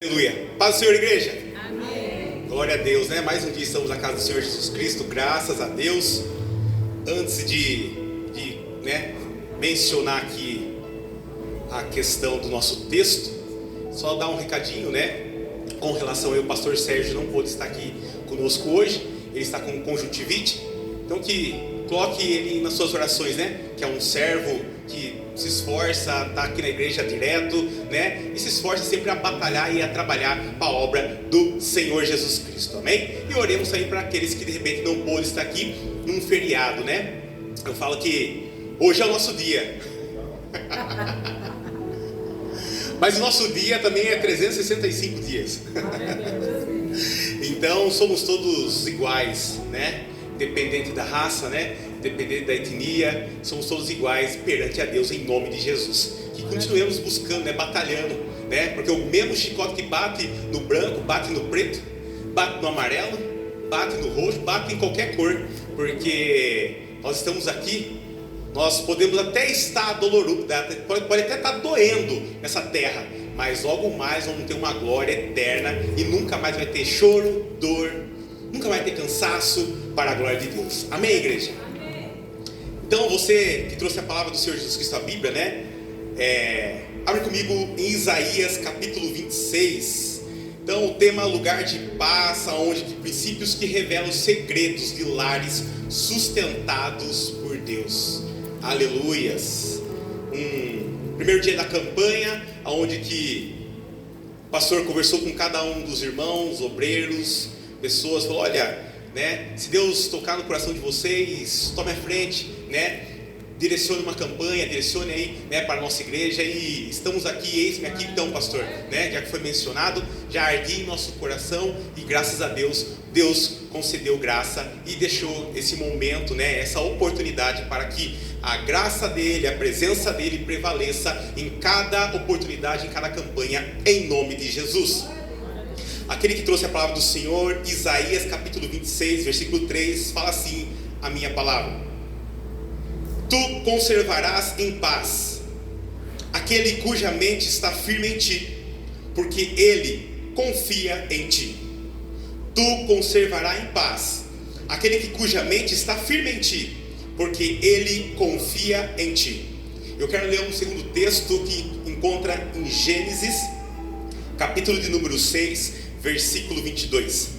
Aleluia. Paz do Senhor, igreja. Amém. Glória a Deus, né? Mais um dia estamos na casa do Senhor Jesus Cristo, graças a Deus. Antes de mencionar aqui a questão do nosso texto, só dar um recadinho, né? Com relação ao pastor Sérgio não pôde estar aqui conosco hoje, ele está com conjuntivite, então que coloque ele nas suas orações, né? Que é um servo que se esforça, está aqui na igreja direto, né? E se esforça sempre a batalhar e a trabalhar para a obra do Senhor Jesus Cristo, amém? E oremos aí para aqueles que de repente não pôde estar aqui num feriado, né? Eu falo que hoje é o nosso dia. Mas o nosso dia também é 365 dias. Então somos todos iguais, né? Independente da raça, né? Independente da etnia, somos todos iguais perante a Deus em nome de Jesus. Que continuemos buscando, né? Batalhando, né? Porque o mesmo chicote que bate no branco, bate no preto, bate no amarelo, bate no roxo, bate em qualquer cor. Porque nós estamos aqui, nós podemos até estar doloroso, pode até estar doendo nessa terra, mas logo mais vamos ter uma glória eterna e nunca mais vai ter choro, dor, nunca vai ter cansaço para a glória de Deus. Amém, igreja? Amém. Então você que trouxe a palavra do Senhor Jesus Cristo, a Bíblia, né? Abre comigo em Isaías capítulo 26. Então o tema lugar de paz, onde de princípios que revelam segredos de lares sustentados por Deus. Aleluias. Primeiro dia da campanha, onde que o pastor conversou com cada um dos irmãos, obreiros, pessoas, falou: olha, né, se Deus tocar no coração de vocês, tome a frente, né, direcione uma campanha, direcione aí, né, para a nossa igreja. E estamos aqui, eis-me aqui então, pastor, né, já que foi mencionado, já ardi em nosso coração e graças a Deus, Deus concedeu graça e deixou esse momento, né, essa oportunidade para que a graça dele, a presença dele prevaleça em cada oportunidade, em cada campanha, em nome de Jesus. Aquele que trouxe a palavra do Senhor, Isaías capítulo 26, versículo 3, fala assim a minha palavra: tu conservarás em paz aquele cuja mente está firme em ti, porque ele confia em ti. Tu conservarás em paz aquele cuja mente está firme em ti, porque ele confia em ti. Eu quero ler um segundo texto que encontra em Gênesis, capítulo de número 6, versículo 22.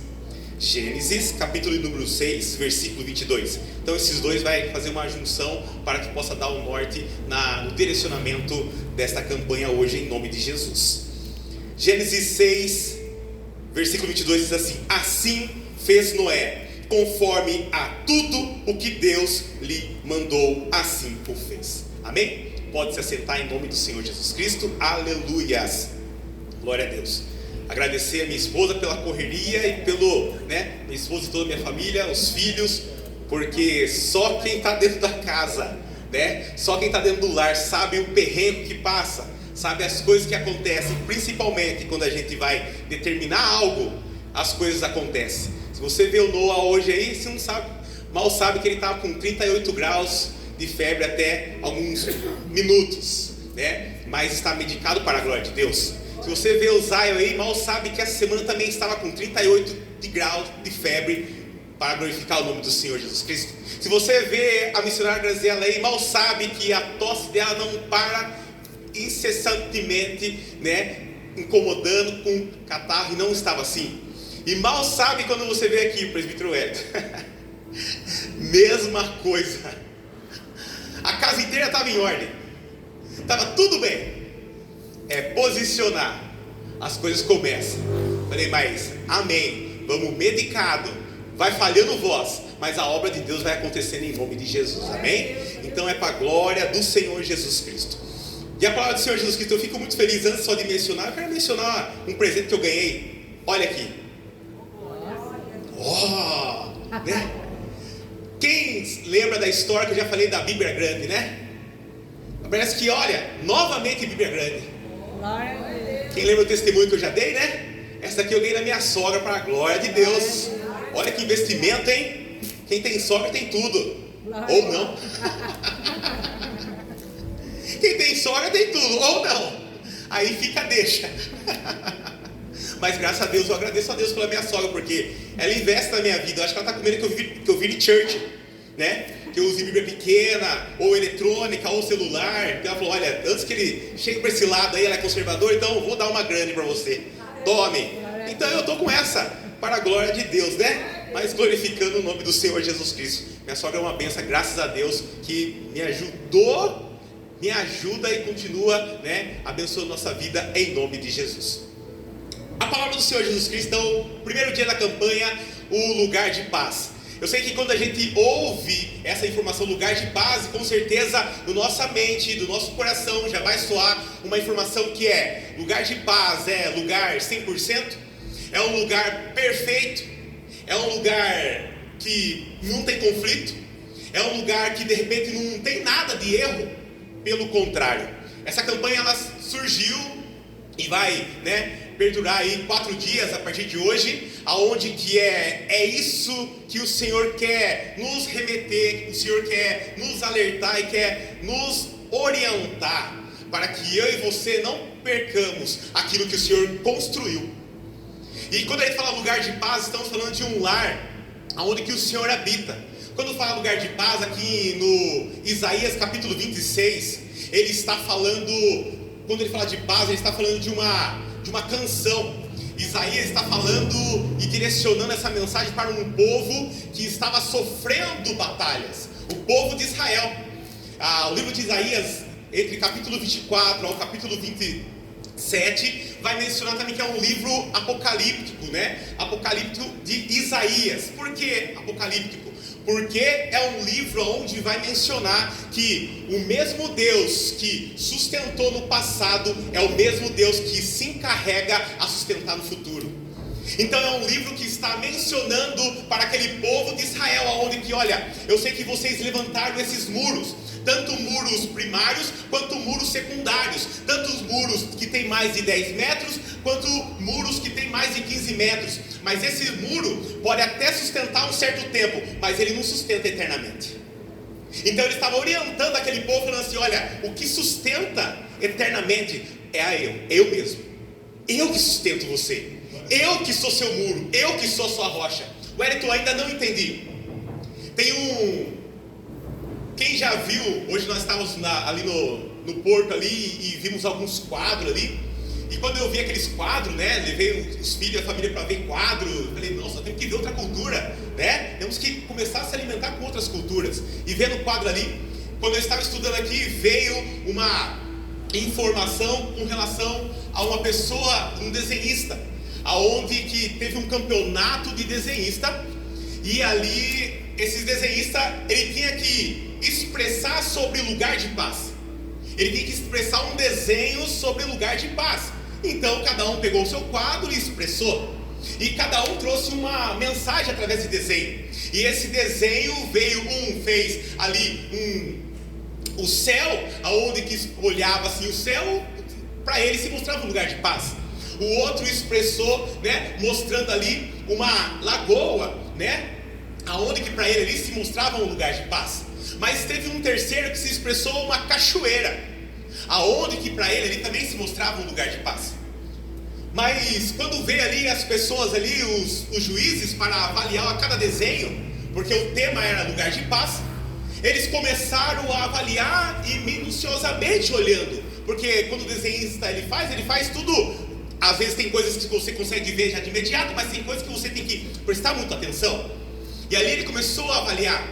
Gênesis, capítulo de número 6, versículo 22. Então esses dois vai fazer uma junção para que possa dar o norte no direcionamento desta campanha hoje, em nome de Jesus. Gênesis 6, versículo 22 diz assim: assim fez Noé, conforme a tudo o que Deus lhe mandou, assim o fez. Amém? Pode se assentar em nome do Senhor Jesus Cristo. Aleluias. Glória a Deus. Agradecer a minha esposa pela correria e minha esposa e toda a minha família, os filhos, porque só quem está dentro da casa, né? Só quem está dentro do lar sabe o perrengue que passa, sabe as coisas que acontecem, principalmente quando a gente vai determinar algo, as coisas acontecem. Se você vê o Noah hoje aí, você não sabe, mal sabe que ele estava com 38 graus de febre até alguns minutos, né? Mas está medicado para a glória de Deus. Se você vê o Zion aí, mal sabe que essa semana também estava com 38 graus de febre para glorificar o nome do Senhor Jesus Cristo. Se você vê a missionária Graziela aí, mal sabe que a tosse dela não para incessantemente, né, incomodando com catarro, e não estava assim. E mal sabe quando você vê aqui o presbítero Hélio. Mesma coisa. A casa inteira estava em ordem, estava tudo bem. Posicionar, as coisas começam. Falei, mas amém, vamos medicado, vai falhando voz, mas a obra de Deus vai acontecendo em nome de Jesus, amém? Então é para a glória do Senhor Jesus Cristo. E a palavra do Senhor Jesus Cristo, eu fico muito feliz. Antes só de mencionar, eu quero mencionar um presente que eu ganhei. Olha aqui. Né? Quem lembra da história que eu já falei da Bíblia Grande, né? Parece que, olha, novamente Bíblia Grande. Quem lembra o testemunho que eu já dei, né? Essa aqui eu ganhei da minha sogra, para a glória de Deus. Olha que investimento, hein? Quem tem sogra tem tudo. Ou não. Quem tem sogra tem tudo, ou não. Aí fica deixa. Mas graças a Deus, eu agradeço a Deus pela minha sogra, porque ela investe na minha vida. Eu acho que ela está com medo que eu vire church, né? Que eu use Bíblia pequena, ou eletrônica, ou celular. Então ela falou, olha, antes que ele chegue para esse lado aí, ela é conservadora, então eu vou dar uma grande para você. Tome. Então eu estou com essa, para a glória de Deus, né? Mas glorificando o nome do Senhor Jesus Cristo. Minha sogra é uma bênção, graças a Deus, que me ajudou, me ajuda e continua, né, abençoando nossa vida em nome de Jesus. A palavra do Senhor Jesus Cristo, então, primeiro dia da campanha, o lugar de paz. Eu sei que quando a gente ouve essa informação, lugar de paz, com certeza no nossa mente, do nosso coração, já vai soar uma informação que é lugar de paz, é lugar 100%, é um lugar perfeito, é um lugar que não tem conflito, é um lugar que de repente não tem nada de erro, pelo contrário. Essa campanha ela surgiu e vai, né, perdurar aí 4 dias a partir de hoje, aonde que é isso que o Senhor quer nos remeter, o Senhor quer nos alertar e quer nos orientar, para que eu e você não percamos aquilo que o Senhor construiu. E quando a gente fala lugar de paz, estamos falando de um lar aonde que o Senhor habita. Quando fala lugar de paz, aqui no Isaías capítulo 26, ele está falando, quando ele fala de paz, ele está falando de uma canção. Isaías está falando e direcionando essa mensagem para um povo que estava sofrendo batalhas, o povo de Israel. O livro de Isaías, entre capítulo 24 ao capítulo 27, vai mencionar também que é um livro apocalíptico, né? Apocalíptico de Isaías. Por que apocalíptico? Porque é um livro onde vai mencionar que o mesmo Deus que sustentou no passado é o mesmo Deus que se encarrega a sustentar no futuro. Então é um livro que está mencionando para aquele povo de Israel, onde que, olha, eu sei que vocês levantaram esses muros, tanto muros primários quanto muros secundários, tanto os muros que tem mais de 10 metros, quanto muros que tem mais de 15 metros, mas esse muro pode até sustentar um certo tempo, mas ele não sustenta eternamente. Então ele estava orientando aquele povo, falando assim, olha, o que sustenta eternamente é eu mesmo, eu que sustento você, eu que sou seu muro, eu que sou sua rocha. Wellington, ainda não entendi. Quem já viu, hoje nós estávamos ali no porto ali e vimos alguns quadros ali. E quando eu vi aqueles quadros, né, levei os filhos e a família para ver quadro, falei, nossa, temos que ver outra cultura, né? Temos que começar a se alimentar com outras culturas. E vendo o quadro ali, quando eu estava estudando aqui, veio uma informação com relação a uma pessoa, um desenhista, aonde que teve um campeonato de desenhista, e ali esses desenhistas, ele tinha que expressar sobre lugar de paz. Ele tinha que expressar um desenho sobre lugar de paz. Então cada um pegou o seu quadro e expressou. E cada um trouxe uma mensagem através de desenho. E esse desenho veio, fez ali o céu, aonde que olhava assim o céu, para ele se mostrava um lugar de paz. O outro expressou, né, mostrando ali uma lagoa, né, aonde que para ele ali se mostrava um lugar de paz. Mas teve um terceiro que se expressou uma cachoeira, aonde que para ele ali também se mostrava um lugar de paz. Mas quando veio ali as pessoas ali, os juízes, para avaliar a cada desenho, porque o tema era lugar de paz, eles começaram a avaliar e minuciosamente olhando, porque quando o desenhista ele faz tudo. Às vezes tem coisas que você consegue ver já de imediato, mas tem coisas que você tem que prestar muita atenção. E ali ele começou a avaliar.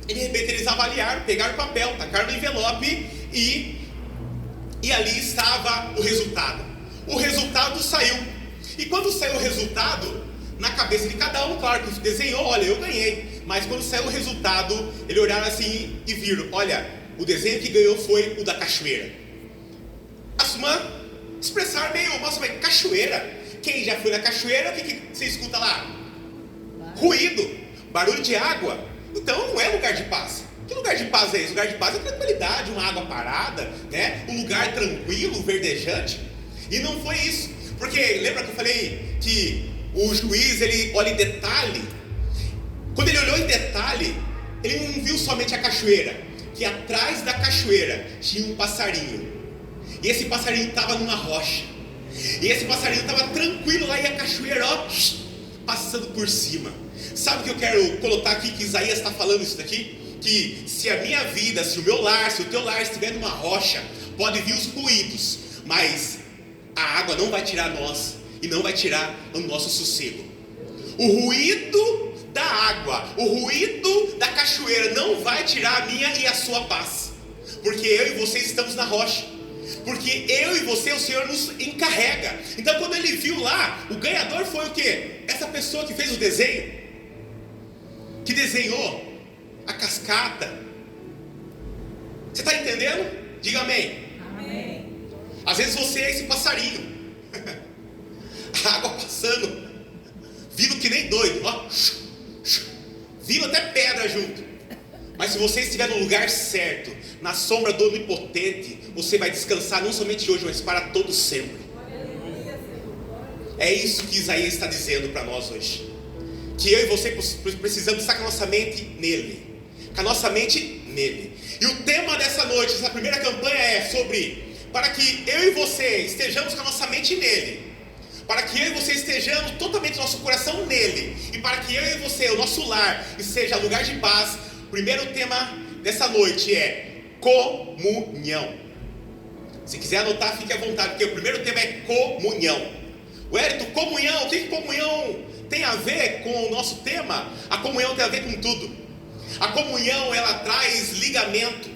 E de repente eles avaliaram, pegaram o papel, tacaram no envelope e ali estava o resultado. O resultado saiu. E quando saiu o resultado, na cabeça de cada um, claro que desenhou, olha, eu ganhei. Mas quando saiu o resultado, eles olharam assim e viram, olha, o desenho que ganhou foi o da cachoeira. As irmãs expressaram meio, nossa, mas cachoeira? Quem já foi na cachoeira, o que você escuta lá? Ruído, barulho de água. Então não é lugar de paz. Que lugar de paz é esse? Lugar de paz é tranquilidade, uma água parada, né? Um lugar tranquilo, verdejante. E não foi isso. Porque lembra que eu falei que o juiz, ele olha em detalhe. Quando ele olhou em detalhe, ele não viu somente a cachoeira, que atrás da cachoeira tinha um passarinho. E esse passarinho estava numa rocha. E esse passarinho estava tranquilo lá e a cachoeira, ó, passando por cima. Sabe o que eu quero colocar aqui, que Isaías está falando isso daqui? Que se a minha vida, se o meu lar, se o teu lar estiver numa rocha, pode vir os ruídos, mas a água não vai tirar nós e não vai tirar o nosso sossego. O ruído da água, o ruído da cachoeira não vai tirar a minha e a sua paz, porque eu e você estamos na rocha, porque eu e você, o Senhor nos encarrega. Então quando ele viu lá, o ganhador foi o quê? Essa pessoa que fez o desenho, que desenhou a cascata. Você está entendendo? Diga amém. Amém. Às vezes você é esse passarinho, a água passando, vindo que nem doido, ó, vindo até pedra junto. Mas se você estiver no lugar certo, na sombra do Onipotente, você vai descansar não somente hoje, mas para todo sempre. É isso que Isaías está dizendo para nós hoje, que eu e você precisamos estar com a nossa mente nele, com a nossa mente nele. E o tema dessa noite, essa primeira campanha é sobre, para que eu e você estejamos com a nossa mente nele, para que eu e você estejamos totalmente nosso coração nele, e para que eu e você, o nosso lar, seja lugar de paz. O primeiro tema dessa noite é comunhão. Se quiser anotar, fique à vontade, porque o primeiro tema é comunhão. Wellington, comunhão, o que comunhão tem a ver com o nosso tema? A comunhão tem a ver com tudo. A comunhão, ela traz ligamento.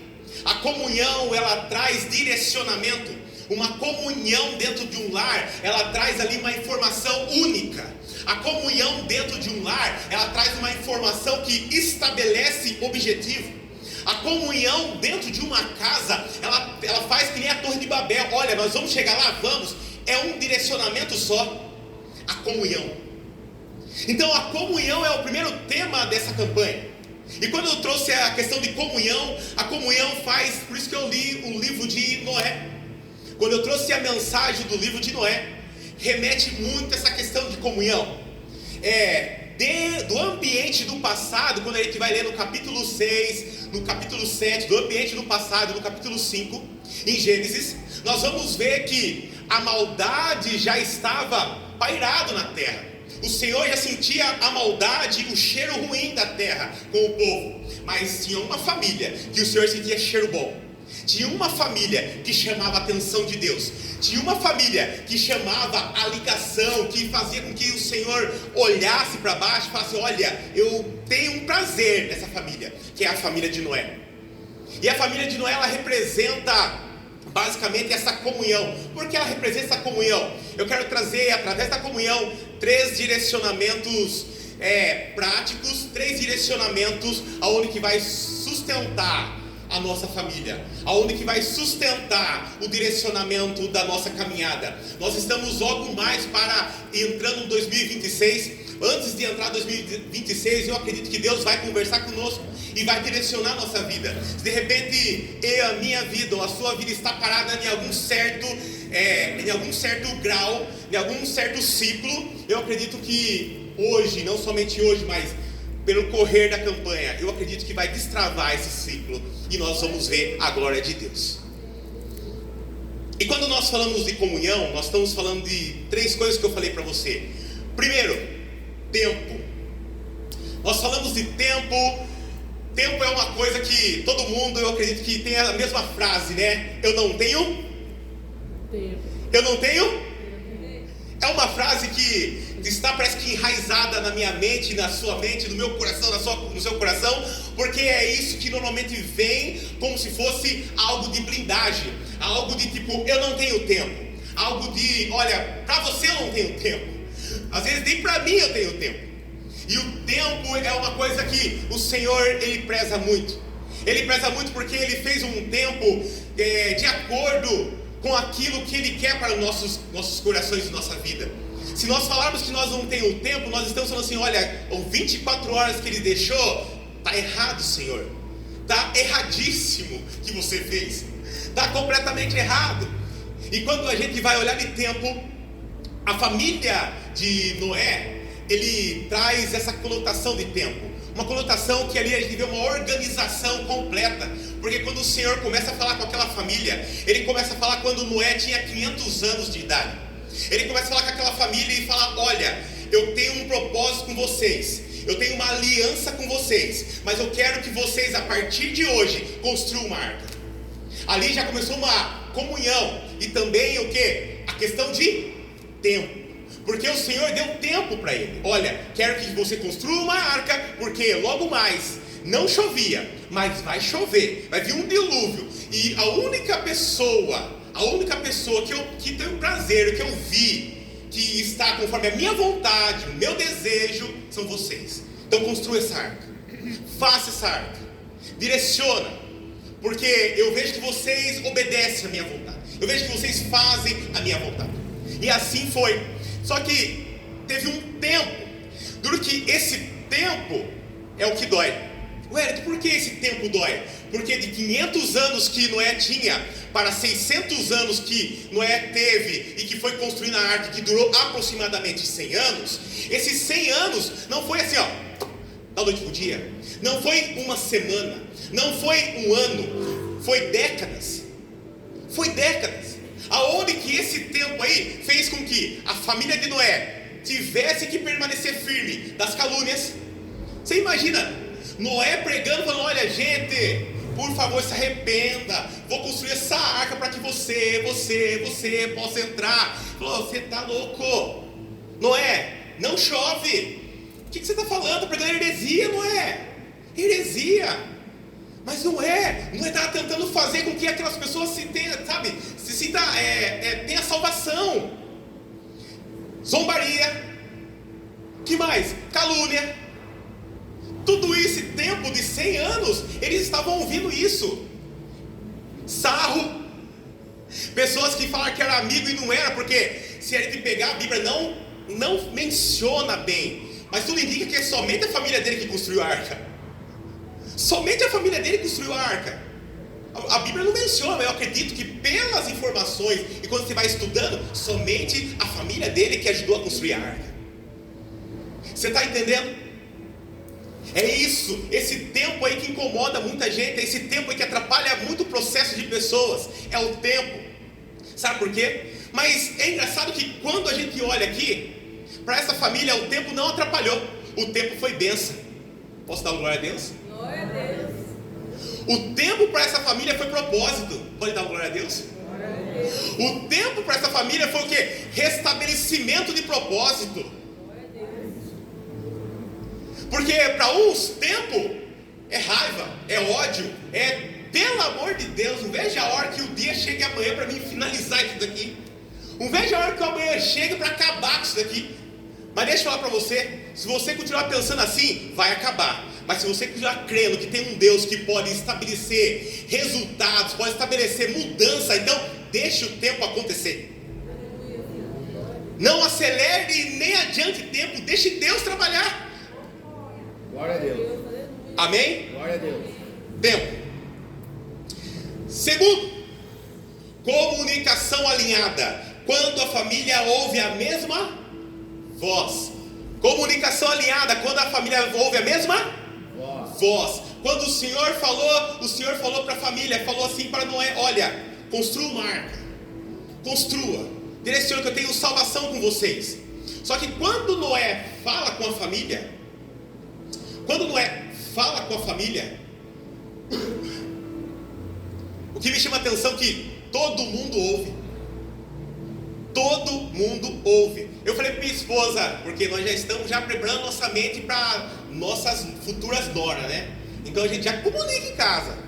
A comunhão, ela traz direcionamento. Uma comunhão dentro de um lar, ela traz ali uma informação única. A comunhão dentro de um lar, ela traz uma informação que estabelece objetivo. A comunhão dentro de uma casa, ela faz que nem a Torre de Babel. Olha, nós vamos chegar lá, vamos. É um direcionamento só. A comunhão. Então a comunhão é o primeiro tema dessa campanha. E quando eu trouxe a questão de comunhão, a comunhão faz, por isso que eu li o livro de Noé. Quando eu trouxe a mensagem do livro de Noé, remete muito a essa questão de comunhão. Do ambiente do passado, quando a gente vai ler no capítulo 6, no capítulo 7, do ambiente do passado, no capítulo 5, em Gênesis, nós vamos ver que a maldade já estava pairado na terra. O Senhor já sentia a maldade, o cheiro ruim da terra com o povo. Mas tinha uma família que o Senhor sentia cheiro bom. Tinha uma família que chamava a atenção de Deus. Tinha uma família que chamava a ligação, que fazia com que o Senhor olhasse para baixo e falasse: olha, eu tenho um prazer nessa família, que é a família de Noé. E a família de Noé, ela representa basicamente essa comunhão. Por que ela representa essa comunhão? Eu quero trazer, através da comunhão, 3 direcionamentos práticos, 3 direcionamentos aonde que vai sustentar a nossa família, aonde que vai sustentar o direcionamento da nossa caminhada. Nós estamos logo mais para entrando em 2026. Antes de entrar em 2026, eu acredito que Deus vai conversar conosco e vai direcionar a nossa vida. Se de repente a minha vida ou a sua vida está parada em algum certo grau, em algum certo ciclo, eu acredito que hoje, não somente hoje, mas pelo correr da campanha, eu acredito que vai destravar esse ciclo e nós vamos ver a glória de Deus. E quando nós falamos de comunhão, nós estamos falando de 3 coisas que eu falei para você. Primeiro, tempo. Nós falamos de tempo. Tempo é uma coisa que todo mundo, eu acredito que tem a mesma frase, né? Eu não tenho tempo. Eu não tenho tempo. É uma frase que está, parece que enraizada na minha mente, na sua mente, no meu coração, no seu coração, porque é isso que normalmente vem como se fosse algo de blindagem, algo de tipo, eu não tenho tempo, algo de, olha, para você eu não tenho tempo, às vezes nem para mim eu tenho tempo. E o tempo é uma coisa que o Senhor, Ele preza muito. Ele preza muito porque Ele fez um tempo de acordo com aquilo que Ele quer para os nossos corações e nossa vida. Se nós falarmos que nós não temos tempo, nós estamos falando assim: olha, os 24 horas que Ele deixou, está errado, Senhor. Está erradíssimo o que você fez. Está completamente errado. E quando a gente vai olhar de tempo, a família de Noé, ele traz essa conotação de tempo. Uma conotação que ali a gente vê uma organização completa. Porque quando o Senhor começa a falar com aquela família, Ele começa a falar quando Noé tinha 500 anos de idade. Ele começa a falar com aquela família e fala: olha, eu tenho um propósito com vocês, eu tenho uma aliança com vocês, mas eu quero que vocês, a partir de hoje, construam uma arca. Ali já começou uma comunhão. E também o que? A questão de tempo. Porque o Senhor deu tempo para ele. Olha, quero que você construa uma arca, porque logo mais não chovia, mas vai chover, vai vir um dilúvio. E a única pessoa que tem o prazer, que eu vi, que está conforme a minha vontade, o meu desejo, são vocês. Então construa essa arca, faça essa arca, direciona, porque eu vejo que vocês obedecem a minha vontade, eu vejo que vocês fazem a minha vontade. E assim foi. Só que teve um tempo, duro que esse tempo é o que dói. Ué, por que esse tempo dói? Porque de 500 anos que Noé tinha para 600 anos que Noé teve e que foi construindo a arca, que durou aproximadamente 100 anos, esses 100 anos não foi assim, da noite pro dia, não foi uma semana, não foi um ano, foi décadas. Foi décadas. Aonde que esse tempo aí fez com que a família de Noé tivesse que permanecer firme das calúnias. Você imagina Noé pregando, falando: olha gente, por favor se arrependa, vou construir essa arca para que você possa entrar. Falou: você tá louco, Noé, não chove. O que você está falando? Pregando heresia, Noé, heresia. Mas Noé estava tentando fazer com que aquelas pessoas tenha salvação. Zombaria, que mais? Calúnia. Tudo esse tempo de 100 anos, eles estavam ouvindo isso. Sarro. Pessoas que falaram que era amigo e não era, porque se a gente pegar a Bíblia, não menciona bem, mas tudo indica que é somente a família dele que construiu a arca. Somente a família dele construiu a arca. A Bíblia não menciona, mas eu acredito que pelas informações, e quando você vai estudando, somente a família dele que ajudou a construir a arca. Você está entendendo? É isso, esse tempo aí que incomoda muita gente, é esse tempo aí que atrapalha muito o processo de pessoas, é o tempo. Sabe por quê? Mas é engraçado que quando a gente olha aqui, para essa família o tempo não atrapalhou, o tempo foi bênção. Posso dar uma glória a Deus? Glória a Deus. O tempo para essa família foi propósito. Pode dar uma glória a Deus? Glória a Deus. O tempo para essa família foi o quê? Restabelecimento de propósito. Glória a Deus. Porque para uns tempo é raiva, é ódio, é pelo amor de Deus, não veja a hora que o dia chegue amanhã para mim finalizar isso daqui. Não veja a hora que o amanhã chega para acabar com isso daqui. Mas deixa eu falar para você, se você continuar pensando assim, vai acabar. Mas se você continuar crendo que tem um Deus que pode estabelecer resultados, pode estabelecer mudança, então deixe o tempo acontecer. Não acelere nem adiante tempo, deixe Deus trabalhar. Glória a Deus. Amém? Glória a Deus. Tempo. Segundo, comunicação alinhada. Quando a família ouve a mesma voz. Comunicação alinhada, quando a família ouve a mesma voz. Quando o Senhor falou para a família, falou assim para Noé: olha, construa uma arca, construa, direciona que eu tenho salvação com vocês. Só que quando Noé fala com a família, o que me chama a atenção é que todo mundo ouve. Todo mundo ouve. Eu falei para minha esposa, porque nós já estamos preparando nossa mente para nossas futuras noras, né? Então a gente já comunica em casa.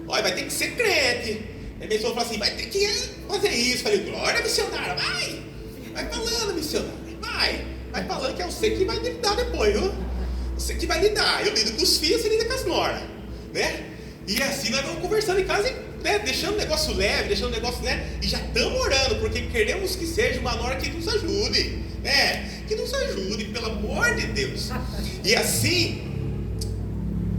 Olha, vai ter que ser crente. Aí minha esposa falou assim: vai ter que fazer isso. Eu falei: glória, missionária, vai falando, missionária, vai falando, que é você que vai lidar depois, viu? Você que vai lidar. Eu lido com os filhos, você lida com as noras, né? E assim nós vamos conversando em casa, né? Deixando o negócio leve, deixando o negócio, né? E já estamos orando, porque queremos que seja uma nora que nos ajude, né? Que nos ajude, pelo amor de Deus. E assim,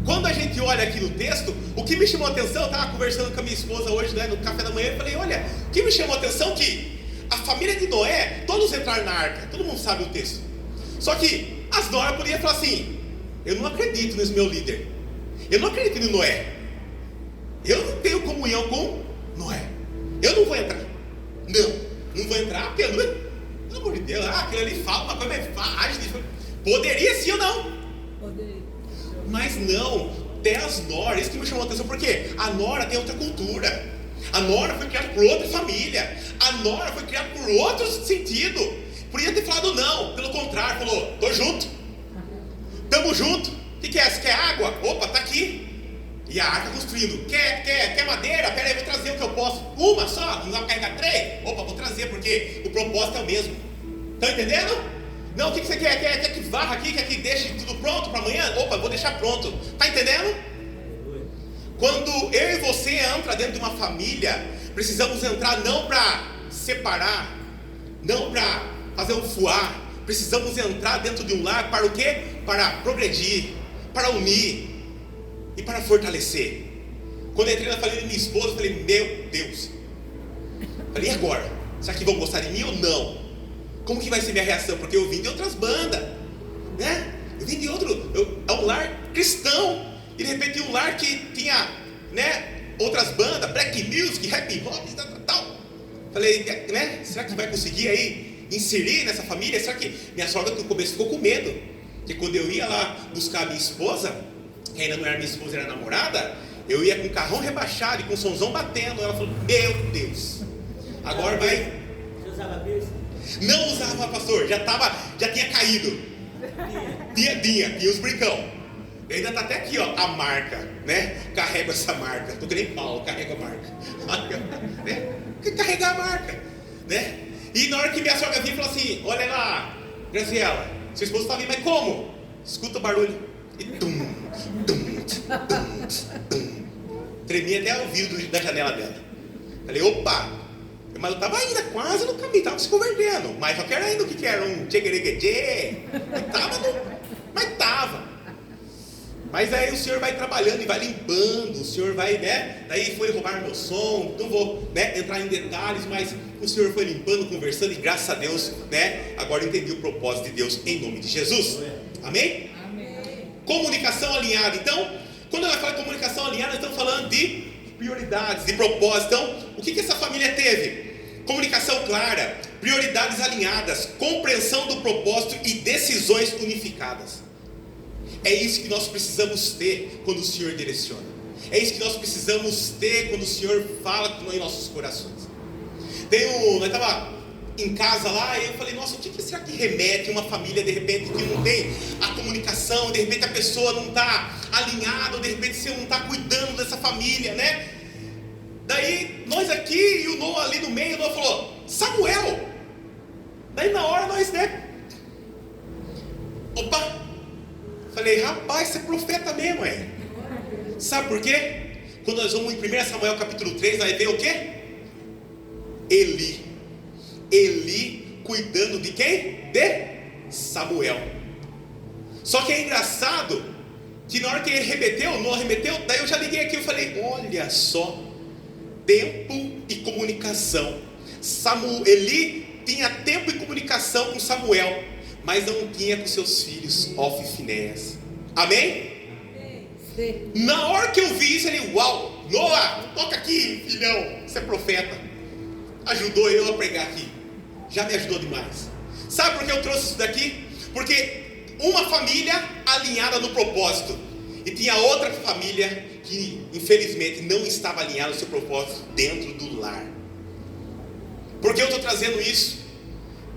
quando a gente olha aqui no texto, o que me chamou a atenção, eu estava conversando com a minha esposa hoje, né, no café da manhã, eu falei: olha, o que me chamou a atenção é que a família de Noé, todos entraram na arca, todo mundo sabe o texto. Só que as noras podiam falar assim: eu não acredito nesse meu líder, eu não acredito no Noé, eu não tenho comunhão com Noé, eu não vou entrar. Não vou entrar porque Pelo amor de Deus, aquilo ali fala uma coisa, mas age. Poderia sim ou não? Poderia. Mas não, até as noras, isso que me chamou a atenção, porque a nora tem outra cultura. A nora foi criada por outra família. A nora foi criada por outro sentido. Podia ter falado não, pelo contrário, falou, tô junto. Tamo junto. O que é? Você quer água? Opa, tá aqui. E a arca construindo. Quer madeira? Pera aí, vou trazer o que eu posso. Uma só? Não dá pra carregar 3? Opa, vou trazer, porque o propósito é o mesmo. Tá entendendo? Não, o que você quer? Quer que varra aqui? Quer que deixe tudo pronto para amanhã? Opa, vou deixar pronto. Tá entendendo? Quando eu e você entra dentro de uma família, precisamos entrar não para separar, não para fazer um fuar. Precisamos entrar dentro de um lar para o quê? Para progredir, para unir e para fortalecer. Quando eu entrei na família de minha esposa, eu falei, meu Deus. Falei, e agora? Será que vão gostar de mim ou não? Como que vai ser minha reação? Porque eu vim de outras bandas, né? Eu vim de outro, é um lar cristão. E de repente um lar que tinha, né, outras bandas, black music, rap hop e tal. Falei, né? Será que vai conseguir aí inserir nessa família? Será que minha sogra no começo ficou com medo? Porque quando eu ia lá buscar a minha esposa, que ainda não era minha esposa, era namorada, eu ia com o carrão rebaixado e com o somzão batendo. Ela falou, meu Deus, agora vai. Você usava piercing? Não usava, pastor, já tinha caído. Tinha os brincão. Ainda tá até aqui, ó, a marca, né? Carrega essa marca. Tô que nem Paulo, carrega a marca. Né? Carregar a marca, né? E na hora que minha sogra vinha, falou assim, olha lá, Graziela, seu esposo tá vindo, mas como? Escuta o barulho. E tum. Tremia até o vidro da janela dela. Falei, opa. Mas eu tava ainda quase no caminho, tava se convertendo. Mas só que era ainda o que era um tcheguereguedê. Mas tava. Mas aí o Senhor vai trabalhando e vai limpando. O Senhor vai, né? Daí foi roubar meu som. Não vou, né, entrar em detalhes, mas o Senhor foi limpando, conversando. E graças a Deus, né? Agora eu entendi o propósito de Deus em nome de Jesus. Amém? Amém. Comunicação alinhada. Então, quando ela fala de comunicação alinhada, nós estamos falando de prioridades, de propósito. Então, o que essa família teve? Comunicação clara, prioridades alinhadas, compreensão do propósito e decisões unificadas. É isso que nós precisamos ter quando o Senhor direciona. É isso que nós precisamos ter quando o Senhor fala em nossos corações. Nós estávamos em casa lá e eu falei, nossa, o que será que remete uma família de repente que não tem a comunicação, de repente a pessoa não está alinhada, ou de repente você não está cuidando dessa família, né? Daí nós aqui e o Noah ali no meio, o Noah falou, Samuel. Daí na hora nós, né? Opa! Falei, rapaz, você é profeta mesmo, é? Sabe por quê? Quando nós vamos em 1 Samuel capítulo 3, nós vemos o quê? Eli cuidando de quem? De Samuel. Só que é engraçado que na hora que ele remeteu, Noah remeteu, daí eu já liguei aqui e falei, olha só, tempo e comunicação. Eli tinha tempo e comunicação com Samuel, mas não tinha com seus filhos, Ofni e Finéias. Amém? Sim. Na hora que eu vi isso, ele, uau, Noah, toca aqui, filhão, você é profeta. Ajudou eu a pregar aqui. Já me ajudou demais. Sabe por que eu trouxe isso daqui? Porque uma família alinhada no propósito, e tinha outra família que infelizmente não estava alinhada no seu propósito dentro do lar. Por que eu estou trazendo isso?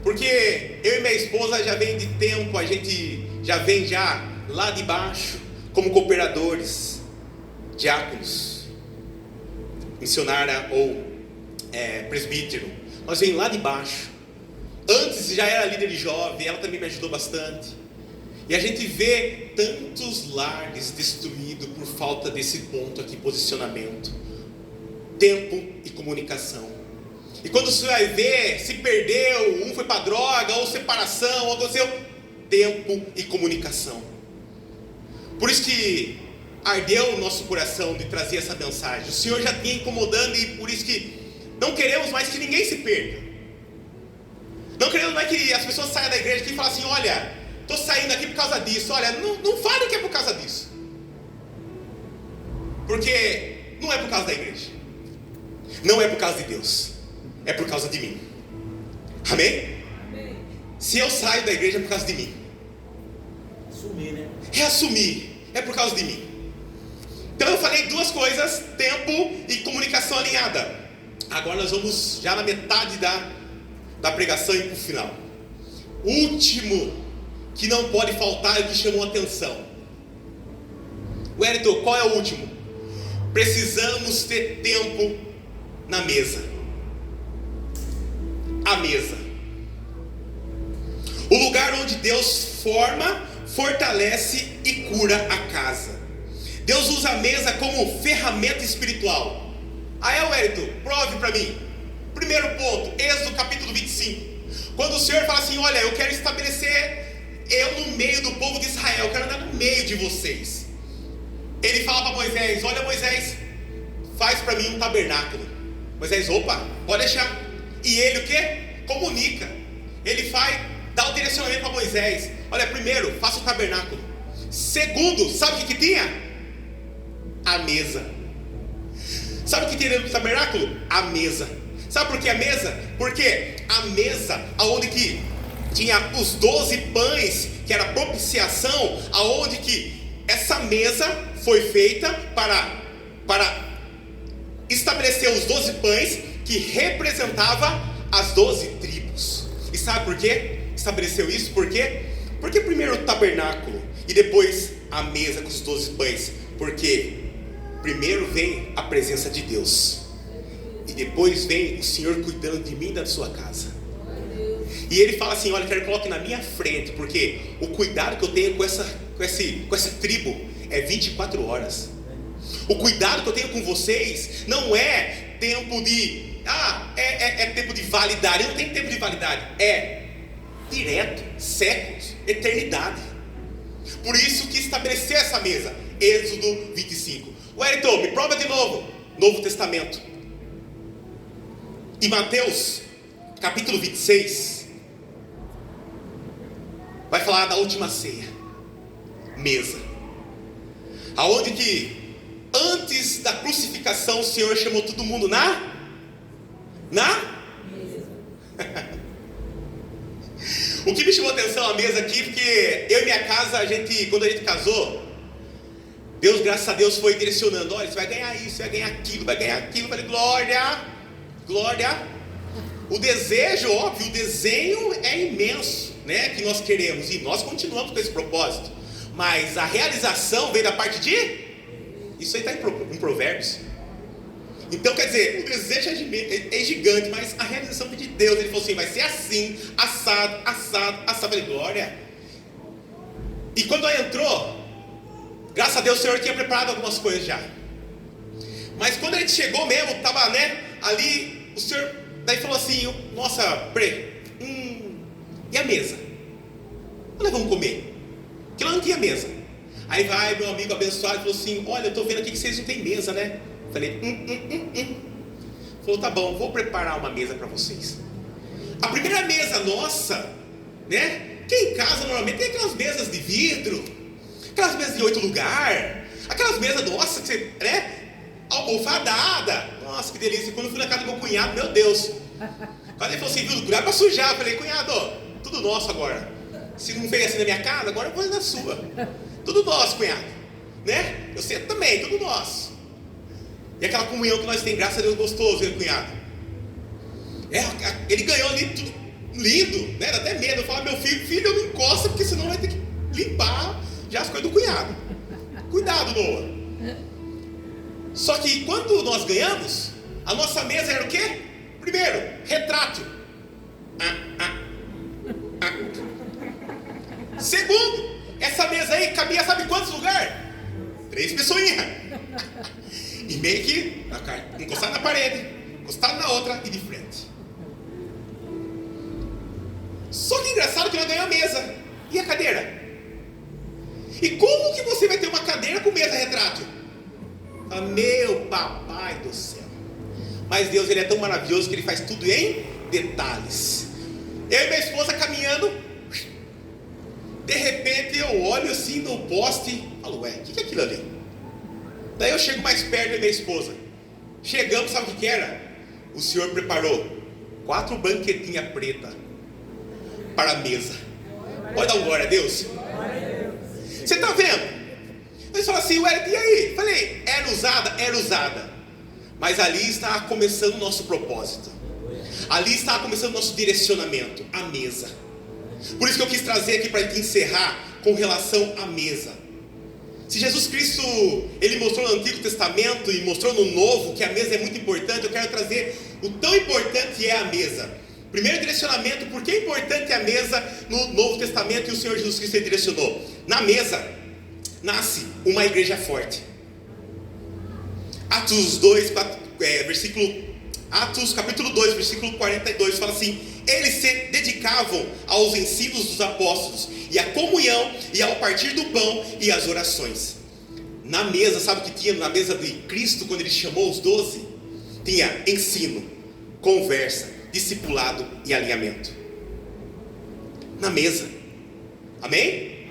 Porque eu e minha esposa já vem de tempo, a gente já vem lá de baixo, como cooperadores, diáconos, missionária ou presbítero. Nós vem lá de baixo. Antes já era líder de jovem, ela também me ajudou bastante. E a gente vê tantos lares destruídos por falta desse ponto aqui, posicionamento, tempo e comunicação. E quando você vai ver, se perdeu, um foi para droga, ou separação, ou aconteceu, tempo e comunicação. Por isso que ardeu o nosso coração de trazer essa mensagem. O Senhor já vinha incomodando, e por isso que não queremos mais que ninguém se perca. Não queremos mais que as pessoas saiam da igreja aqui e falem assim, olha, estou saindo aqui por causa disso. Olha, não fale que é por causa disso. Porque não é por causa da igreja. Não é por causa de Deus. É por causa de mim. Amém? Amém. Se eu saio da igreja é por causa de mim. Assumir, né? Reassumir, é por causa de mim. Então eu falei duas coisas: tempo e comunicação alinhada. Agora nós vamos já na metade da pregação e para o final. O último que não pode faltar é o que chamou a atenção. Wellington, qual é o último? Precisamos ter tempo na mesa. A mesa. O lugar onde Deus forma, fortalece e cura a casa. Deus usa a mesa como ferramenta espiritual. Wellington, prove para mim. Primeiro ponto, Êxodo capítulo 25. Quando o Senhor fala assim: olha, eu quero estabelecer eu no meio do povo de Israel, eu quero andar no meio de vocês. Ele fala para Moisés: olha, Moisés, faz para mim um tabernáculo. Moisés, opa, pode deixar. E ele o que? Comunica. Ele dá o direcionamento para Moisés. Olha, primeiro, faça o tabernáculo. Segundo, sabe o que tinha? A mesa. Sabe o que tinha dentro do tabernáculo? A mesa. Sabe por que a mesa? Porque a mesa, aonde que tinha os 12 pães, que era propiciação, aonde que essa mesa foi feita para estabelecer os 12 pães, que representava as 12 tribos. E sabe por quê? Estabeleceu isso por quê? Porque primeiro o tabernáculo e depois a mesa com os 12 pães. Porque primeiro vem a presença de Deus, e depois vem o Senhor cuidando de mim e da sua casa. E ele fala assim: olha, quero que coloque na minha frente, porque o cuidado que eu tenho com essa tribo é 24 horas. O cuidado que eu tenho com vocês não é tempo de tempo de validade. Não tem tempo de validade, é direto, séculos, eternidade. Por isso que estabeleceu essa mesa. Êxodo 25. Wellington, me prova de novo. Novo Testamento. Em Mateus capítulo 26 vai falar da última ceia. Mesa. Aonde que antes da crucificação o Senhor chamou todo mundo na mesa. O que me chamou a atenção a mesa aqui, porque eu e minha casa, quando a gente casou, Deus, graças a Deus, foi direcionando: olha, você vai ganhar isso, vai ganhar aquilo, vai ganhar aquilo. Eu falei: glória, glória. O desejo, óbvio, o desenho é imenso, né, que nós queremos, e nós continuamos com esse propósito. Mas a realização vem da parte de... Isso aí está em Provérbios. Então, quer dizer, o desejo é gigante, mas a realização vem de Deus. Ele falou assim: vai ser assim, assado, assado, assado. Eu falei: glória. E quando ela entrou, graças a Deus o Senhor tinha preparado algumas coisas já. Mas quando a gente chegou mesmo, estava, né, ali, o Senhor daí falou assim: nossa, e a mesa? Nós vamos comer, porque lá não tinha mesa. Aí vai meu amigo abençoado e falou assim: olha, eu estou vendo aqui que vocês não têm mesa, né? Falei: Falou: tá bom, vou preparar uma mesa para vocês. A primeira mesa nossa, né, que em casa normalmente tem aquelas mesas de vidro, aquelas mesas de 8 lugares, aquelas mesas, nossa, que você, né, almofadada. Nossa, que delícia. Quando eu fui na casa do meu cunhado, meu Deus, quando ele falou assim: viu, lugar para sujar. Eu falei: cunhado, tudo nosso agora. Se não fez assim na minha casa, agora eu vou na sua. Tudo nosso, cunhado, né? Eu sei também, tudo nosso. E aquela comunhão que nós temos, graças a Deus, gostoso, hein, cunhado? Ele ganhou ali tudo lindo, né? Dá até medo. Eu falo: meu filho, eu não encosta, porque senão vai ter que limpar já as coisas do cunhado. Cuidado, Noah. Só que quando nós ganhamos, a nossa mesa era o quê? Primeiro, retrato. Segundo, essa mesa aí cabia, sabe quantos lugares? 3 pessoinhas. E meio que encostado na parede, encostado na outra e de frente. Só que engraçado que nós ganhamos a mesa. E a cadeira? E como que você vai ter uma cadeira com mesa retrato? Meu papai do céu. Mas Deus, ele é tão maravilhoso que ele faz tudo em detalhes. Eu e minha esposa caminhando, de repente eu olho assim no poste e falo: ué, o que é aquilo ali? Daí eu chego mais perto da minha esposa. Chegamos, sabe o que era? O Senhor preparou 4 banquetinhas pretas para a mesa. Pode dar um glória a Deus? Você está vendo? Você fala assim, Wellington, e aí? Falei, era usada. Mas ali está começando o nosso propósito. Ali está começando o nosso direcionamento, a mesa. Por isso que eu quis trazer aqui para encerrar com relação à mesa. Se Jesus Cristo, Ele mostrou no Antigo Testamento e mostrou no Novo que a mesa é muito importante, eu quero trazer o tão importante é a mesa. Primeiro direcionamento, por que é importante a mesa no Novo Testamento e o Senhor Jesus Cristo direcionou? Na mesa nasce uma igreja forte. Atos capítulo 2, versículo 42 fala assim: eles se dedicavam aos ensinos dos apóstolos e à comunhão e ao partir do pão e às orações. Na mesa, sabe o que tinha na mesa de Cristo quando Ele chamou os 12? Tinha ensino, conversa, discipulado e alinhamento. Na mesa. Amém?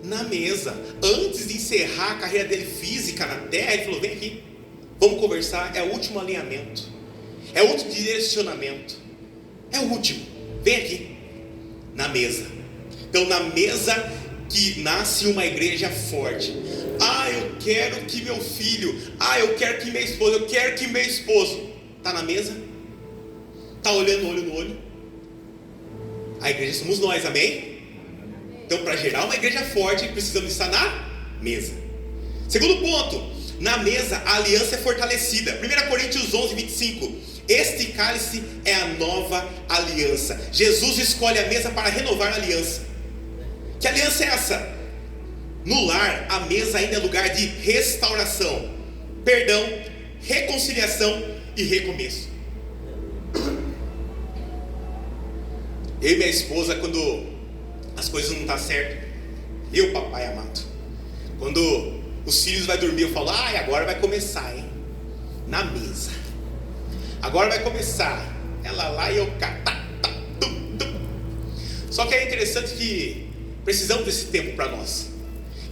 Na mesa. Antes de encerrar a carreira dele física na terra, Ele falou: vem aqui, vamos conversar. É o último alinhamento, é o último direcionamento, é o último. Vem aqui. Na mesa. Então na mesa que nasce uma igreja forte. Eu quero que meu filho, eu quero que minha esposa, eu quero que meu esposo. Está na mesa? Está olhando olho no olho? A igreja somos nós, amém? Então para gerar uma igreja forte, precisamos estar na mesa. Segundo ponto, na mesa a aliança é fortalecida. 1 Coríntios 11, 25. Este cálice é a nova aliança. Jesus escolhe a mesa para renovar a aliança. Que aliança é essa? No lar, a mesa ainda é lugar de restauração, perdão, reconciliação e recomeço. Eu e minha esposa, quando as coisas não estão certas, meu papai amado, quando os filhos vão dormir, eu falo: agora vai começar, hein? Na mesa. Agora vai começar. Ela lá e eu cá. Só que é interessante que precisamos desse tempo para nós.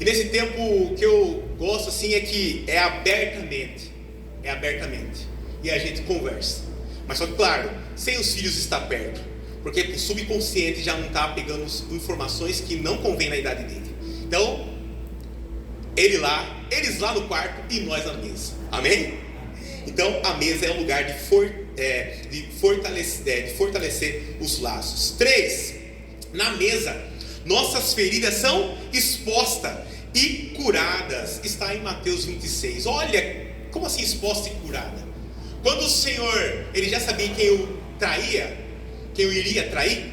E nesse tempo o que eu gosto assim é que é abertamente. E a gente conversa. Mas só que claro, sem os filhos estar perto. Porque o subconsciente já não está pegando informações que não convém na idade dele. Então, eles lá no quarto e nós na mesa. Amém? Então a mesa é um lugar de fortalecer os laços. 3. Na mesa nossas feridas são expostas e curadas. Está em Mateus 26. Olha, como assim exposta e curada? Quando o Senhor, Ele já sabia quem o traía, quem o iria trair,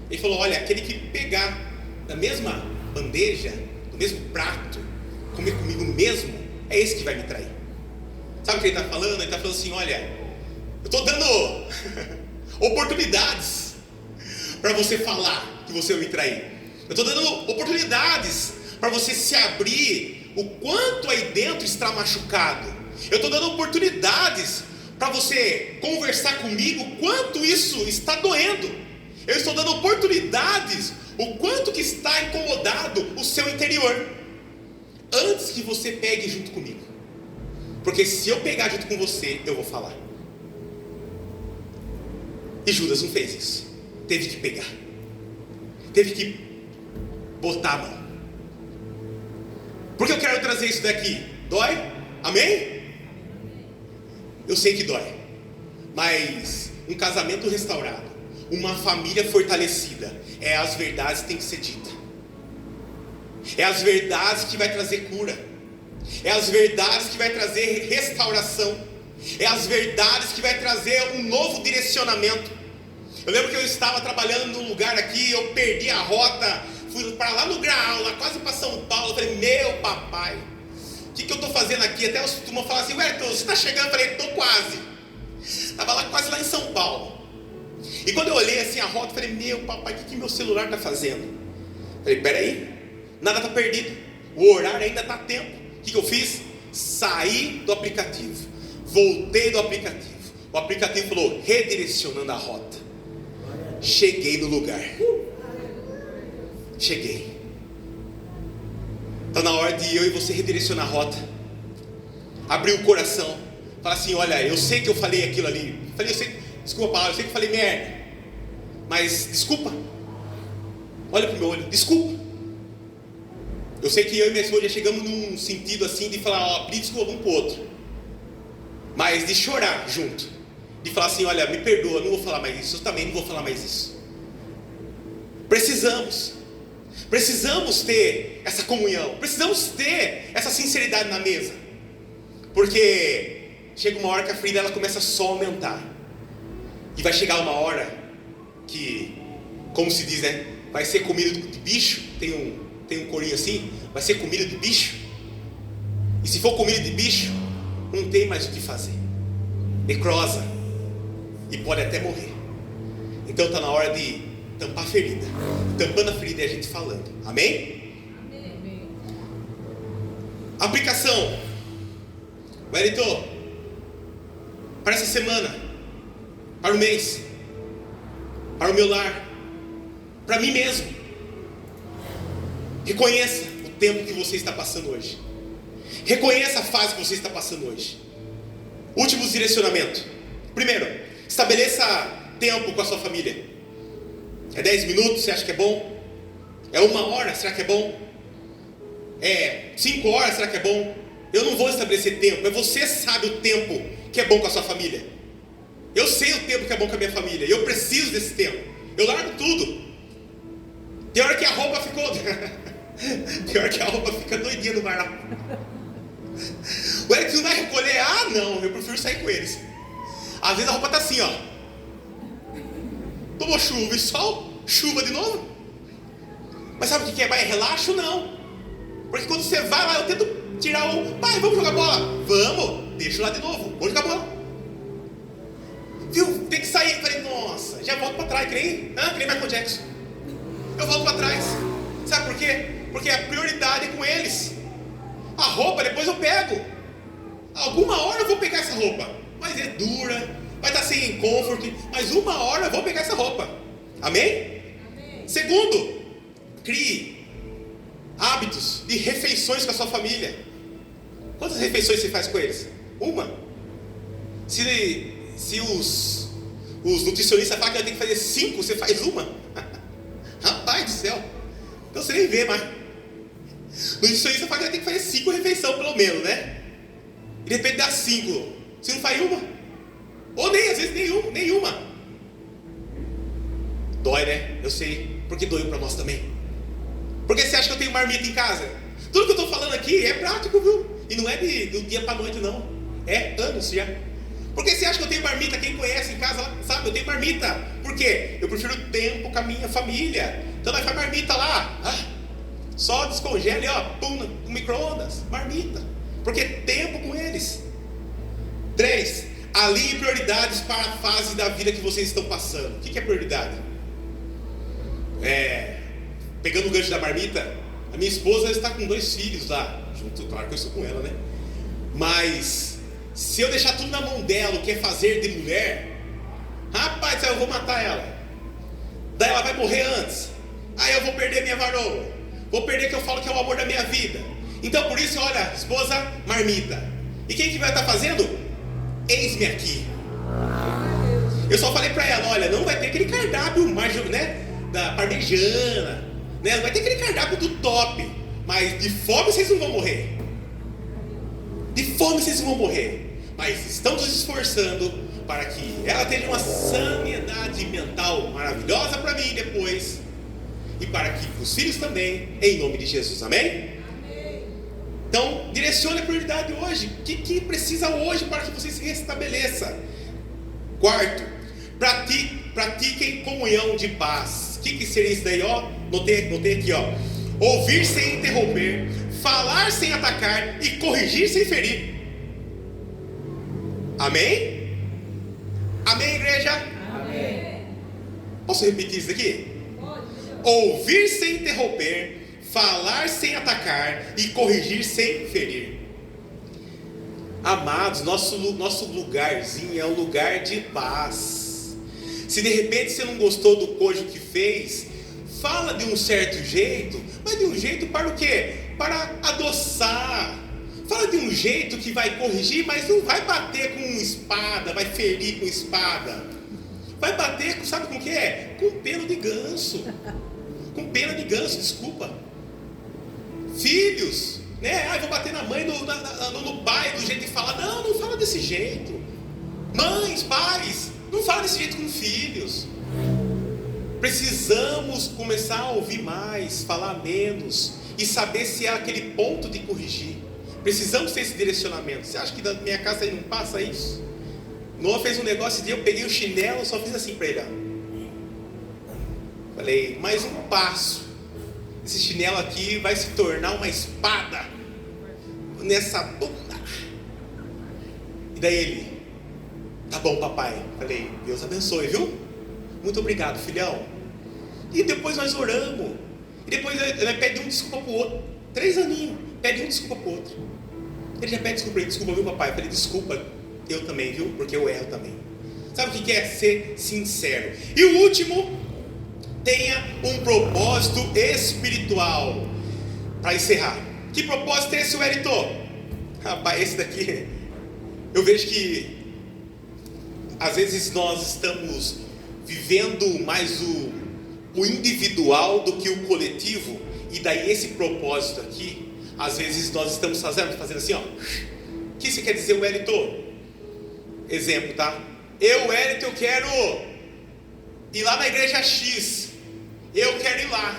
Ele falou: olha, aquele que pegar da mesma bandeja, do mesmo prato, comer comigo mesmo, é esse que vai me trair. Sabe o que Ele está falando? Ele está falando assim: olha, eu estou dando oportunidades para você falar que você vai me trair. Eu estou dando oportunidades para você se abrir o quanto aí dentro está machucado. Eu estou dando oportunidades para você conversar comigo o quanto isso está doendo. Eu estou dando oportunidades o quanto que está incomodado o seu interior, antes que você pegue junto comigo. Porque se eu pegar junto com você, eu vou falar. E Judas não fez isso. Teve que pegar, teve que botar a mão. Porque eu quero trazer isso daqui. Dói? Amém? Eu sei que dói. Mas um casamento restaurado, uma família fortalecida, é as verdades que tem que ser dita. É as verdades que vai trazer cura. É as verdades que vai trazer restauração. É as verdades que vai trazer um novo direcionamento. Eu lembro que eu estava trabalhando num lugar aqui, eu perdi a rota, fui para lá no Graal, lá quase para São Paulo. Eu falei: meu papai, o que eu estou fazendo aqui? Até os turma falam assim: Wellington, você está chegando? Eu falei: estou quase. Estava lá quase lá em São Paulo. E quando eu olhei assim a rota, eu falei: meu papai, o que meu celular está fazendo? Eu falei: peraí, nada está perdido, o horário ainda está a tempo. O que eu fiz? Saí do aplicativo, voltei do aplicativo. O aplicativo falou: redirecionando a rota. Cheguei no lugar. Cheguei. Está na hora de eu e você redirecionar a rota. Abrir o coração. Falar assim: olha, eu sei que eu falei aquilo ali. Desculpa a palavra, eu sei que eu falei merda. Mas desculpa. Olha pro meu olho, desculpa. Eu sei que eu e minha esposa já chegamos num sentido assim de falar, ó, pedir desculpa um pro outro. Mas de chorar junto. De falar assim, olha, me perdoa, não vou falar mais isso. Eu também não vou falar mais isso. Precisamos ter essa comunhão. Precisamos ter essa sinceridade na mesa. Porque chega uma hora que a ferida ela começa só a aumentar. E vai chegar uma hora que, como se diz, né? Vai ser comida de bicho. Tem um corinho assim. Vai ser comida de bicho. E se for comida de bicho, não tem mais o que fazer. Necrosa. E pode até morrer. Então está na hora de tampar a ferida. Tampando a ferida é a gente falando. Amém? Amém. Aplicação. Wellington, para essa semana, para o mês, para o meu lar, para mim mesmo. Reconheça o tempo que você está passando hoje. Reconheça a fase que você está passando hoje. Últimos direcionamentos. Primeiro, estabeleça tempo com a sua família. É 10 minutos, você acha que é bom? É 1 hora, será que é bom? É 5 horas, será que é bom? Eu não vou estabelecer tempo, mas você sabe o tempo que é bom com a sua família. Eu sei o tempo que é bom com a minha família, e eu preciso desse tempo. Eu largo tudo. Tem hora que a roupa ficou... Tem hora que a roupa fica doidinha no guarda-roupa. O Eric não vai recolher? Ah, não, eu prefiro sair com eles. Às vezes a roupa tá assim, ó. Tomou chuva e sol, chuva de novo. Mas sabe o que é? Vai, relaxo não. Porque quando você vai lá, eu tento tirar o... Pai, vamos jogar bola. Vamos, deixa lá de novo, vamos jogar bola. Viu, tem que sair. Falei, nossa, já volto pra trás, que nem Michael Jackson. Eu volto pra trás. Sabe por quê? Porque a prioridade é com eles. A roupa depois eu pego. Alguma hora eu vou pegar essa roupa. Mas é dura, vai estar sem comfort, mas 1 hora eu vou pegar essa roupa. Amém? Amém. Segundo, crie hábitos de refeições com a sua família. Quantas refeições você faz com eles? 1. Se os nutricionistas falam que eu tenho que fazer 5, você faz 1. Rapaz do céu. Então você nem vê mais. O nutricionista fala que eu tenho que fazer 5 refeições pelo menos, né? E de repente dá 5. Você não faz 1? Ou nem, às vezes nenhuma. Dói, né? Eu sei. Porque doeu para nós também. Porque você acha que eu tenho marmita em casa? Tudo que eu estou falando aqui é prático, viu? E não é do dia para noite, não. É anos já. Porque você acha que eu tenho marmita? Quem conhece em casa sabe, eu tenho marmita. Por quê? Eu prefiro tempo com a minha família. Então nós faz marmita lá. Só descongela ali, ó. Pum, no micro-ondas. Marmita. Porque tempo com eles. 3. Alinhe prioridades para a fase da vida que vocês estão passando. O que é prioridade? Pegando o gancho da marmita, a minha esposa está com 2 filhos lá. Junto, claro que eu estou com ela, né? Mas se eu deixar tudo na mão dela, o que é fazer de mulher, rapaz, eu vou matar ela. Daí ela vai morrer antes. Aí eu vou perder minha varoa. Vou perder que eu falo que é o amor da minha vida. Então por isso, olha, esposa, marmita. E quem que vai estar fazendo? Eis-me aqui. Eu só falei pra ela, olha, não vai ter aquele cardápio mais, né, da parmejana, né, não vai ter aquele cardápio do top. Mas de fome vocês não vão morrer. De fome vocês não vão morrer. Mas estamos nos esforçando para que ela tenha uma sanidade mental maravilhosa para mim depois. E para que os filhos também, em nome de Jesus, amém? Então, direcione a prioridade hoje. O que precisa hoje para que você se restabeleça? 4, pratiquem comunhão de paz. O que seria isso daí? Ó, notei aqui, ó. Ouvir sem interromper, falar sem atacar e corrigir sem ferir. Amém? Amém, igreja? Amém. Posso repetir isso aqui? Pode. Ouvir sem interromper, falar sem atacar e corrigir sem ferir. Amados, nosso lugarzinho é um lugar de paz. Se de repente você não gostou do cônjuge que fez, fala de um certo jeito, mas de um jeito para o quê? Para adoçar. Fala de um jeito que vai corrigir, mas não vai bater com espada, vai ferir com espada. Vai bater, sabe com o que é? Com pelo de ganso. com pena de ganso, desculpa. Filhos, né? Vou bater na mãe, no pai, do jeito de falar. Não fala desse jeito. Mães, pais, não fala desse jeito com filhos. Precisamos começar a ouvir mais, falar menos e saber se é aquele ponto de corrigir. Precisamos ter esse direcionamento. Você acha que na minha casa aí não passa isso? Noah fez um negócio de eu peguei o chinelo, só fiz assim para ele, ó. Falei, mais um passo. Esse chinelo aqui vai se tornar uma espada nessa bunda. E daí ele, tá bom, papai. Falei, Deus abençoe, viu? Muito obrigado, filhão. E depois nós oramos. E depois ele pede um desculpa pro outro. 3 aninhos, pede um desculpa pro outro. Ele já pede desculpa, desculpa, meu papai. Eu falei, desculpa, eu também, viu? Porque eu erro também. Sabe o que é ser sincero? E o último, tenha um propósito espiritual. Para encerrar, que propósito é esse, Wellington? Rapaz, esse daqui, eu vejo que às vezes nós estamos vivendo mais o individual do que o coletivo. E daí esse propósito aqui, às vezes nós estamos fazendo assim, ó. O que isso quer dizer, Wellington? Exemplo, tá? Wellington, eu quero ir lá na igreja X. Eu quero ir lá.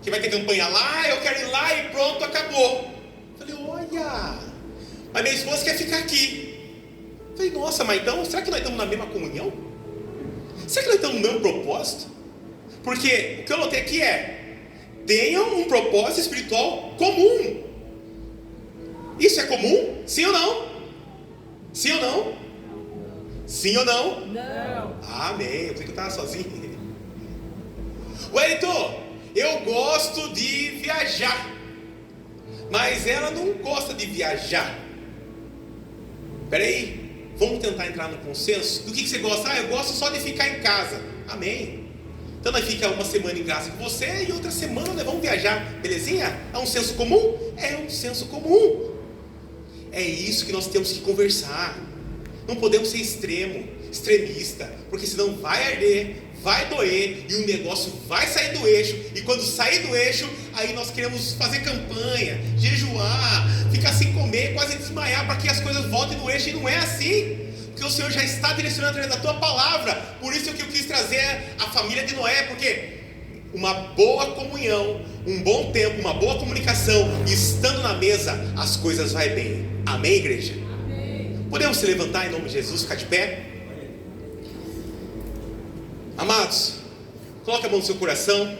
Que vai ter campanha lá, eu quero ir lá e pronto, acabou. Falei, olha, mas minha esposa quer ficar aqui. Falei, nossa, mas então, será que nós estamos na mesma comunhão? Será que nós estamos no mesmo propósito? Porque o que eu notei aqui é, tenham um propósito espiritual comum. Isso é comum? Sim ou não? Sim ou não? Sim ou não? Não. Amém, eu pensei que eu estava sozinho. Wellington, eu gosto de viajar, mas ela não gosta de viajar. Peraí, vamos tentar entrar no consenso? Do que você gosta? Eu gosto só de ficar em casa. Amém. Então nós fica uma semana em casa com você e outra semana nós vamos viajar, belezinha? É um senso comum? É um senso comum. É isso que nós temos que conversar. Não podemos ser extremista, porque senão vai arder, vai doer e o negócio vai sair do eixo. E quando sair do eixo, aí nós queremos fazer campanha, jejuar, ficar sem comer, quase desmaiar para que as coisas voltem no eixo. E não é assim, porque o Senhor já está direcionando através da tua palavra. Por isso que eu quis trazer a família de Noé, porque uma boa comunhão, um bom tempo, uma boa comunicação, estando na mesa, as coisas vão bem. Amém, igreja? Amém. Podemos se levantar em nome de Jesus, ficar de pé? Amados, coloque a mão no seu coração.